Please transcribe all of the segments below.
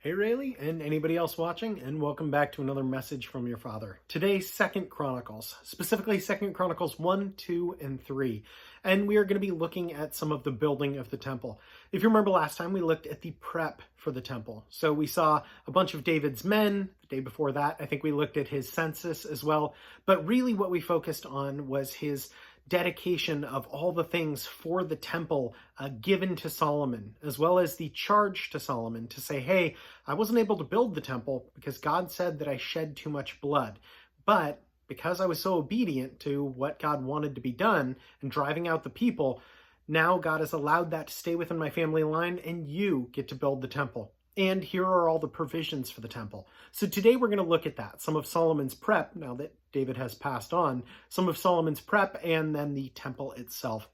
Hey Rayleigh, and anybody else watching, and welcome back to another message from your father. Today, 2nd Chronicles, specifically 2nd Chronicles 1, 2, and 3. And we are going to be looking at some of the building of the temple. If you remember last time, we looked at the prep for the temple. So we saw a bunch of David's men. The day before that, I think we looked at his census as well. But really what we focused on was his dedication of all the things for the temple given to Solomon, as well as the charge to Solomon to say, hey, I wasn't able to build the temple because God said that I shed too much blood. But because I was so obedient to what God wanted to be done and driving out the people, now God has allowed that to stay within my family line and you get to build the temple. And here are all the provisions for the temple. So today we're going to look at that. Some of Solomon's prep, now that David has passed on, some of Solomon's prep, and then the temple itself.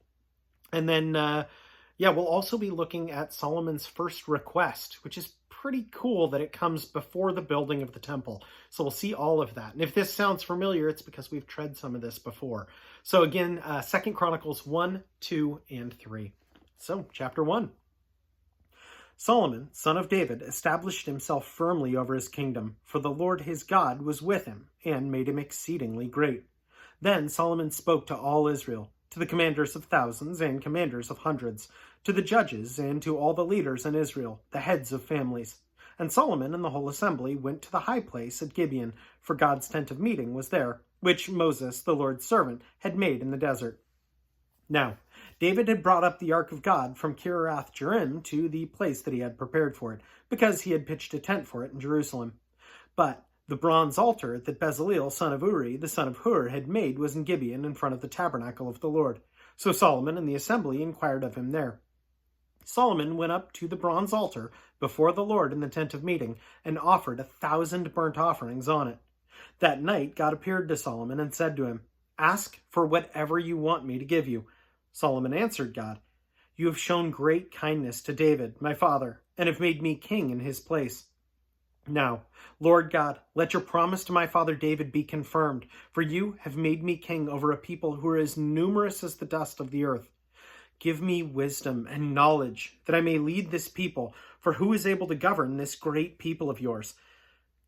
And then, we'll also be looking at Solomon's first request, which is pretty cool that it comes before the building of the temple. So we'll see all of that. And if this sounds familiar, it's because we've tread some of this before. So again, 2nd Chronicles 1, 2, and 3. So chapter 1. Solomon, son of David, established himself firmly over his kingdom, for the Lord his God was with him, and made him exceedingly great. Then Solomon spoke to all Israel, to the commanders of thousands and commanders of hundreds, to the judges and to all the leaders in Israel, the heads of families. And Solomon and the whole assembly went to the high place at Gibeon, for God's tent of meeting was there, which Moses, the Lord's servant, had made in the desert. Now, David had brought up the ark of God from Kiriath-Jearim to the place that he had prepared for it, because he had pitched a tent for it in Jerusalem. But the bronze altar that Bezaleel, son of Uri, the son of Hur, had made was in Gibeon in front of the tabernacle of the Lord. So Solomon and the assembly inquired of him there. Solomon went up to the bronze altar before the Lord in the tent of meeting, and offered 1,000 burnt offerings on it. That night God appeared to Solomon and said to him, "Ask for whatever you want me to give you." Solomon answered God, "You have shown great kindness to David, my father, and have made me king in his place. Now, Lord God, let your promise to my father David be confirmed, for you have made me king over a people who are as numerous as the dust of the earth. Give me wisdom and knowledge, that I may lead this people, for who is able to govern this great people of yours?"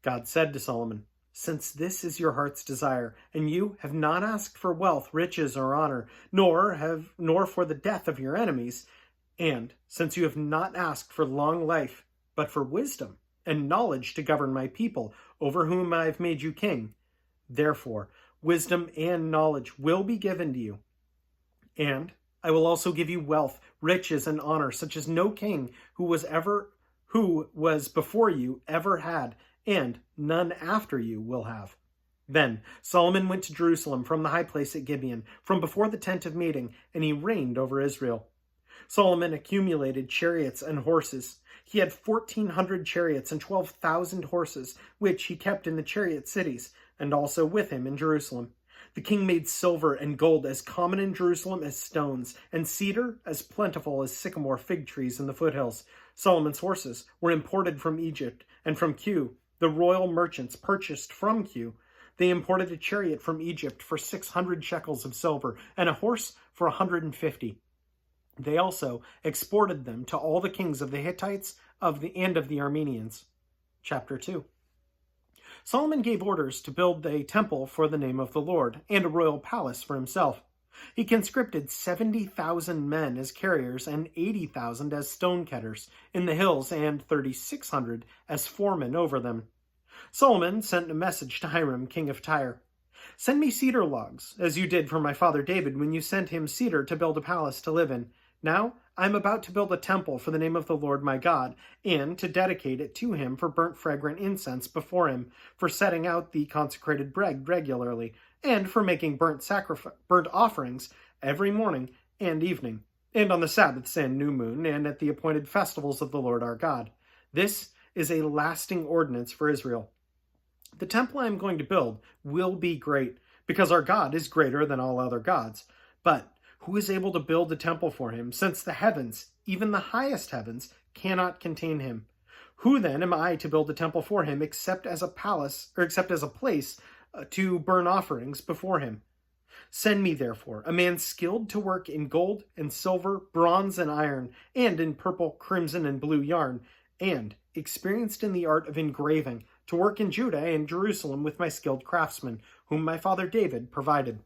God said to Solomon, "Since this is your heart's desire, and you have not asked for wealth, riches, or honor, nor for the death of your enemies, and since you have not asked for long life, but for wisdom and knowledge to govern my people, over whom I have made you king, therefore wisdom and knowledge will be given to you. And I will also give you wealth, riches, and honor, such as no king who was before you ever had, and none after you will have." Then Solomon went to Jerusalem from the high place at Gibeon, from before the tent of meeting, and he reigned over Israel. Solomon accumulated chariots and horses. He had 1,400 chariots and 12,000 horses, which he kept in the chariot cities, and also with him in Jerusalem. The king made silver and gold as common in Jerusalem as stones, and cedar as plentiful as sycamore fig trees in the foothills. Solomon's horses were imported from Egypt and from Kue. The royal merchants purchased from Kue. They imported a chariot from Egypt for 600 shekels of silver, and a horse for 150. They also exported them to all the kings of the Hittites and of the Armenians. Chapter 2. Solomon gave orders to build a temple for the name of the Lord, and a royal palace for himself. He conscripted 70,000 men as carriers and 80,000 as stonecutters in the hills, and 3,600 as foremen over them. Solomon sent a message to Hiram, king of Tyre. "Send me cedar logs, as you did for my father David when you sent him cedar to build a palace to live in. Now I am about to build a temple for the name of the Lord my God, and to dedicate it to him for burnt fragrant incense before him, for setting out the consecrated bread regularly, and for making burnt offerings every morning and evening, and on the Sabbaths and new moon, and at the appointed festivals of the Lord our God. This is a lasting ordinance for Israel. The temple I am going to build will be great, because our God is greater than all other gods. But who is able to build a temple for him, since the heavens, even the highest heavens, cannot contain him? Who then am I to build a temple for him, except as a place to burn offerings before him? Send me, therefore, a man skilled to work in gold and silver, bronze and iron, and in purple, crimson, and blue yarn, and experienced in the art of engraving, to work in Judah and Jerusalem with my skilled craftsmen, whom my father David provided.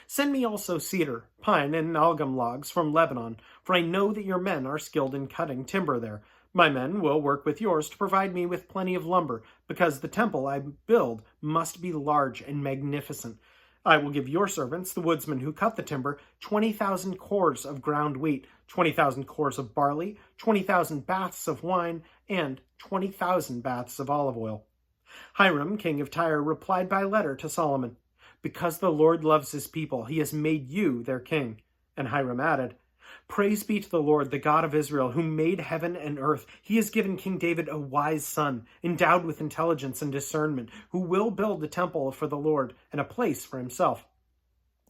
Send me also cedar, pine, and algum logs from Lebanon, for I know that your men are skilled in cutting timber there. My men will work with yours to provide me with plenty of lumber, because the temple I build must be large and magnificent. I will give your servants, the woodsmen who cut the timber, 20,000 cores of ground wheat, 20,000 cores of barley, 20,000 baths of wine, and 20,000 baths of olive oil. Hiram, king of Tyre, replied by letter to Solomon, Because the Lord loves his people, he has made you their king. And Hiram added, Praise be to the Lord, the God of Israel, who made heaven and earth. He has given King David a wise son, endowed with intelligence and discernment, who will build a temple for the Lord and a place for himself.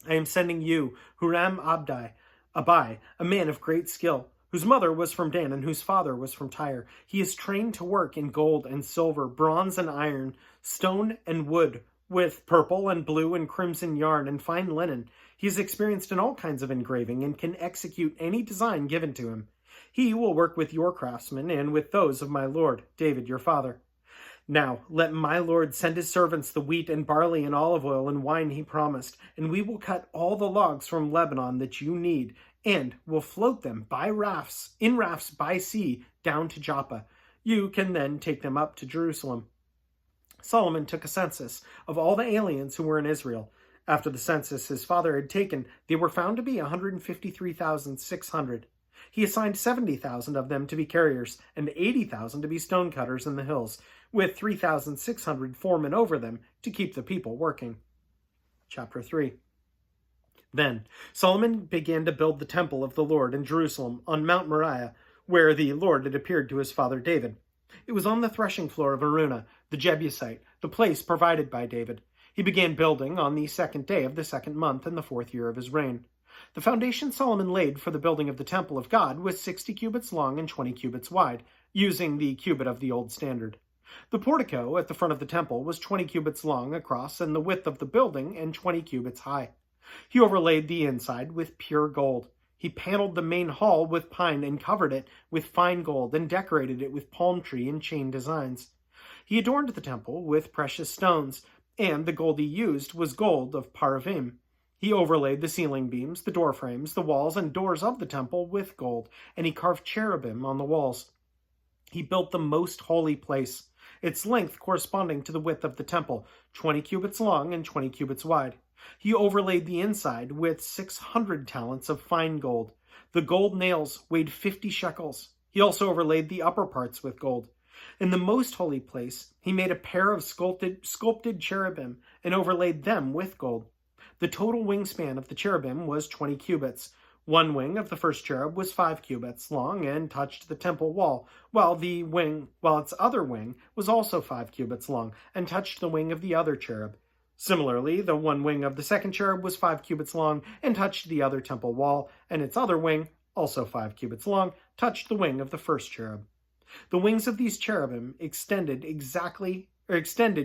I am sending you, Huram-Abai, a man of great skill, whose mother was from Dan and whose father was from Tyre. He is trained to work in gold and silver, bronze and iron, stone and wood, with purple and blue and crimson yarn and fine linen. He is experienced in all kinds of engraving and can execute any design given to him. He will work with your craftsmen and with those of my lord, David your father. Now let my lord send his servants the wheat and barley and olive oil and wine he promised, and we will cut all the logs from Lebanon that you need, and will float them in rafts by sea down to Joppa. You can then take them up to Jerusalem. Solomon took a census of all the aliens who were in Israel. After the census his father had taken, they were found to be 153,600. He assigned 70,000 of them to be carriers and 80,000 to be stonecutters in the hills, with 3,600 foremen over them to keep the people working. Chapter 3. Then Solomon began to build the temple of the Lord in Jerusalem on Mount Moriah, where the Lord had appeared to his father David. It was on the threshing floor of Araunah, the Jebusite, the place provided by David. He began building on the 2nd day of the 2nd month in the 4th year of his reign. The foundation Solomon laid for the building of the temple of God was 60 cubits long and 20 cubits wide, using the cubit of the old standard. The portico at the front of the temple was 20 cubits long across and the width of the building and 20 cubits high. He overlaid the inside with pure gold. He paneled the main hall with pine and covered it with fine gold and decorated it with palm tree and chain designs. He adorned the temple with precious stones, and the gold he used was gold of Paravim. He overlaid the ceiling beams, the door frames, the walls, and doors of the temple with gold, and he carved cherubim on the walls. He built the most holy place, its length corresponding to the width of the temple, 20 cubits long and 20 cubits wide. He overlaid the inside with 600 talents of fine gold. The gold nails weighed 50 shekels. He also overlaid the upper parts with gold. In the most holy place, he made a pair of sculpted cherubim and overlaid them with gold. The total wingspan of the cherubim was 20 cubits. One wing of the first cherub was 5 cubits long and touched the temple wall, while its other wing was also 5 cubits long and touched the wing of the other cherub. Similarly, the one wing of the second cherub was 5 cubits long and touched the other temple wall, and its other wing, also 5 cubits long, touched the wing of the first cherub. The wings of these cherubim extended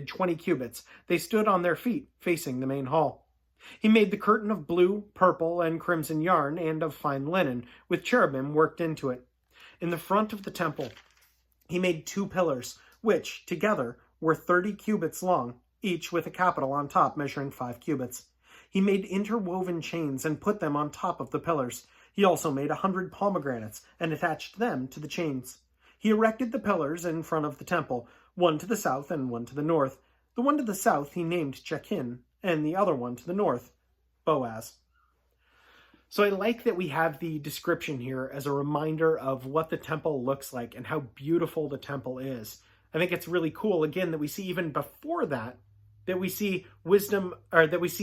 20 cubits. They stood on their feet, facing the main hall. He made the curtain of blue, purple, and crimson yarn and of fine linen, with cherubim worked into it. In the front of the temple, he made 2 pillars, which, together, were 30 cubits long, each with a capital on top measuring 5 cubits. He made interwoven chains and put them on top of the pillars. He also made 100 pomegranates and attached them to the chains. He erected the pillars in front of the temple, one to the south and one to the north. The one to the south he named Chekin, and the other one to the north, Boaz. So I like that we have the description here as a reminder of what the temple looks like and how beautiful the temple is. I think it's really cool, again, that we see even before that we see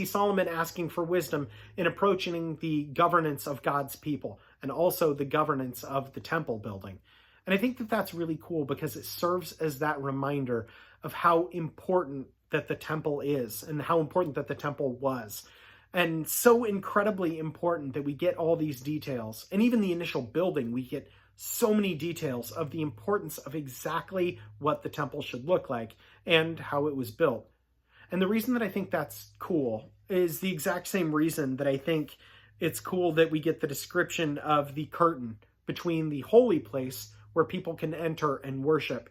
Solomon asking for wisdom in approaching the governance of God's people and also the governance of the temple building. And I think that that's really cool because it serves as that reminder of how important that the temple is and how important that the temple was. And so incredibly important that we get all these details. And even the initial building, we get so many details of the importance of exactly what the temple should look like and how it was built. And the reason that I think that's cool is the exact same reason that I think it's cool that we get the description of the curtain between the holy place, where people can enter and worship,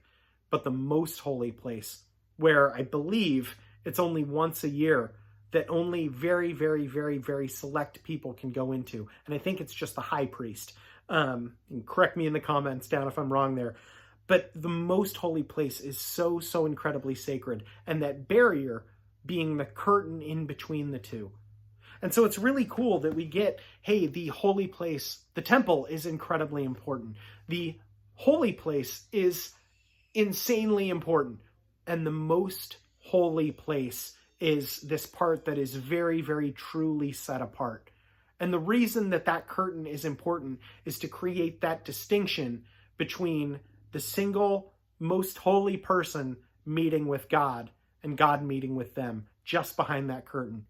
but the most holy place, where I believe it's only once a year that only very, very, very, very select people can go into. And I think it's just the high priest. And correct me in the comments down if I'm wrong there. But the most holy place is so, so incredibly sacred. And that barrier being the curtain in between the two. And so it's really cool that we get, hey, the holy place, the temple is incredibly important. The holy place is insanely important. And the most holy place is this part that is very, very truly set apart. And the reason that that curtain is important is to create that distinction between the single most holy person meeting with God and God meeting with them just behind that curtain.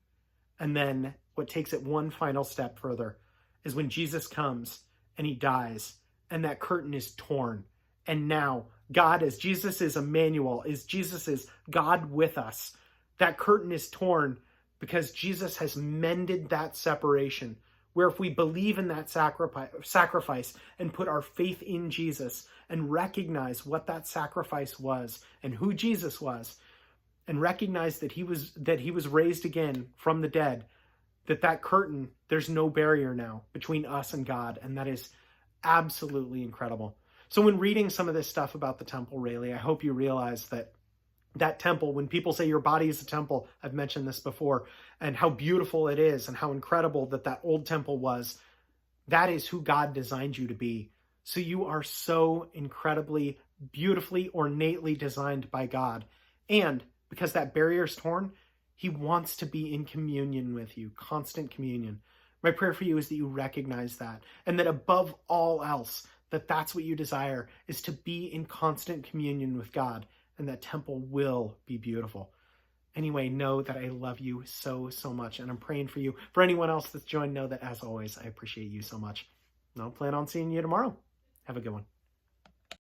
And then what takes it one final step further is when Jesus comes and he dies and that curtain is torn. And now God, as Jesus is Emmanuel, as Jesus is God with us, that curtain is torn because Jesus has mended that separation. Where if we believe in that sacrifice and put our faith in Jesus and recognize what that sacrifice was and who Jesus was, and recognize that he was raised again from the dead, that curtain, there's no barrier now between us and God, and that is absolutely incredible. So when reading some of this stuff about the temple, Rayleigh, I hope you realize that that temple, when people say your body is a temple, I've mentioned this before, and how beautiful it is and how incredible that old temple was, that is who God designed you to be. So you are so incredibly, beautifully, ornately designed by God. And because that barrier is torn, he wants to be in communion with you, constant communion. My prayer for you is that you recognize that, and that above all else, that's what you desire, is to be in constant communion with God, and that temple will be beautiful. Anyway, know that I love you so, so much, and I'm praying for you. For anyone else that's joined, know that, as always, I appreciate you so much. And I'll plan on seeing you tomorrow. Have a good one.